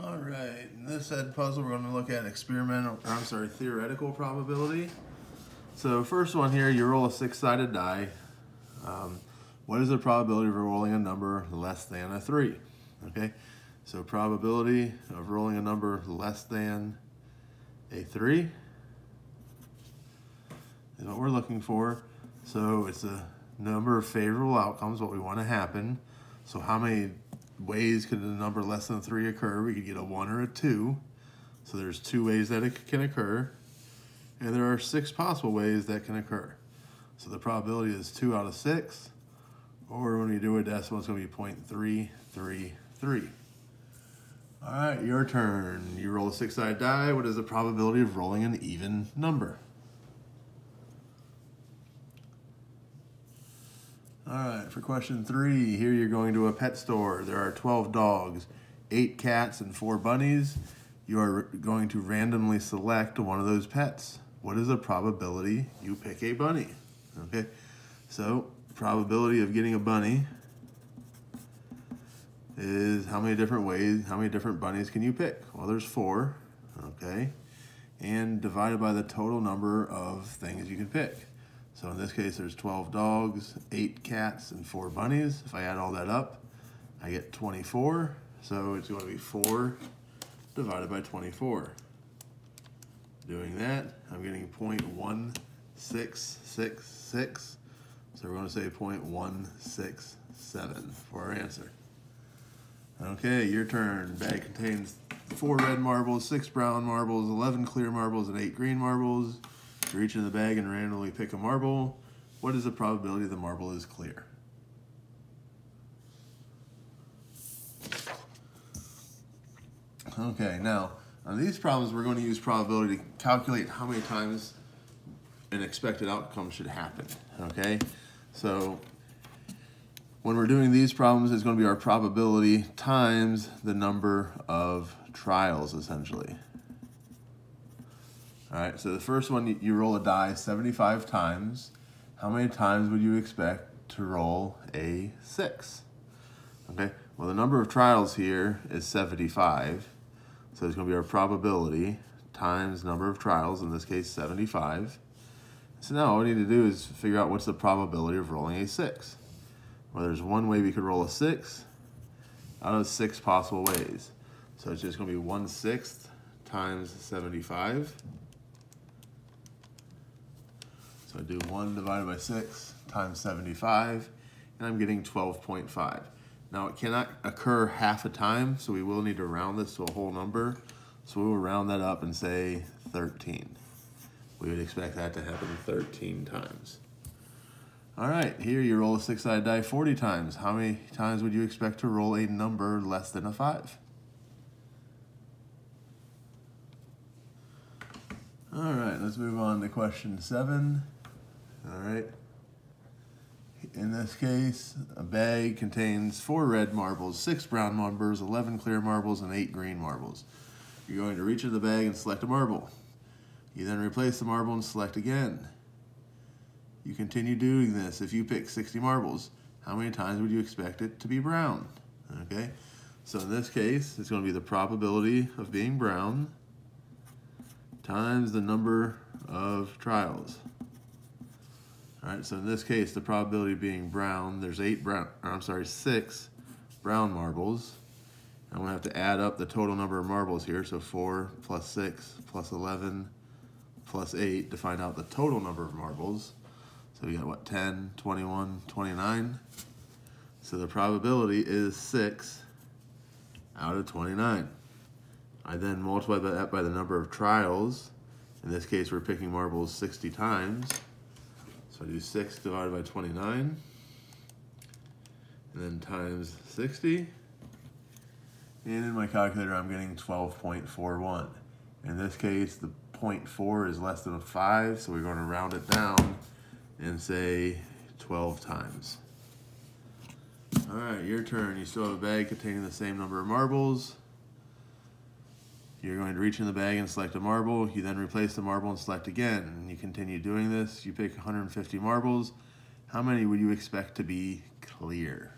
All right, in this edpuzzle, we're going to look at theoretical probability. So first one here, you roll a six-sided die. What is the probability of rolling a number less than a 3? Okay, so probability of rolling a number less than a 3 is what we're looking for. So it's a number of favorable outcomes, what we want to happen. So how many ways could a number less than 3 occur? We could get a 1 or a 2. So there's 2 ways that it can occur. And there are 6 possible ways that can occur. So the probability is 2 out of 6. Or when you do a decimal, it's going to be 0.333. All right, your turn. You roll a six-sided die. What is the probability of rolling an even number? All right, for question 3, here you're going to a pet store. There are 12 dogs, 8 cats, and 4 bunnies. You are going to randomly select one of those pets. What is the probability you pick a bunny? Okay, so probability of getting a bunny is how many different bunnies can you pick? Well, there's 4, okay, and divided by the total number of things you can pick. So in this case, there's 12 dogs, 8 cats, and 4 bunnies. If I add all that up, I get 24. So it's going to be 4 divided by 24. Doing that, I'm getting 0.1666. So we're going to say 0.167 for our answer. Okay, your turn. Bag contains 4 red marbles, 6 brown marbles, 11 clear marbles, and 8 green marbles. You reach into the bag and randomly pick a marble. What is the probability the marble is clear? Okay, now on these problems, we're going to use probability to calculate how many times an expected outcome should happen. Okay, so when we're doing these problems, it's going to be our probability times the number of trials, essentially. All right, so the first one, you roll a die 75 times. How many times would you expect to roll a 6? Okay, well, the number of trials here is 75. So it's going to be our probability times number of trials, in this case 75. So now all we need to do is figure out what's the probability of rolling a 6. Well, there's one way we could roll a 6 out of 6 possible ways. So it's just going to be 1/6 times 75. So I do 1 divided by 6 times 75, and I'm getting 12.5. Now it cannot occur half a time, so we will need to round this to a whole number. So we will round that up and say 13. We would expect that to happen 13 times. All right, here you roll a six-sided die 40 times. How many times would you expect to roll a number less than a 5? All right, let's move on to question 7. All right. In this case, a bag contains 4 red marbles, 6 brown marbles, 11 clear marbles, and 8 green marbles. You're going to reach into the bag and select a marble. You then replace the marble and select again. You continue doing this. If you pick 60 marbles, how many times would you expect it to be brown? Okay, so in this case, it's going to be the probability of being brown times the number of trials. All right, so in this case, the probability of being brown, there's 6 brown marbles. I'm going to have to add up the total number of marbles here, so 4 plus 6 plus 11 plus 8 to find out the total number of marbles. So we got, what, 10, 21, 29? So the probability is 6 out of 29. I then multiply that by the number of trials. In this case, we're picking marbles 60 times. So I do 6 divided by 29, and then times 60. And in my calculator, I'm getting 12.41. In this case, the 0.4 is less than a 5, so we're going to round it down and say 12 times. All right, your turn. You still have a bag containing the same number of marbles. You're going to reach in the bag and select a marble. You then replace the marble and select again. And you continue doing this. You pick 150 marbles. How many would you expect to be clear?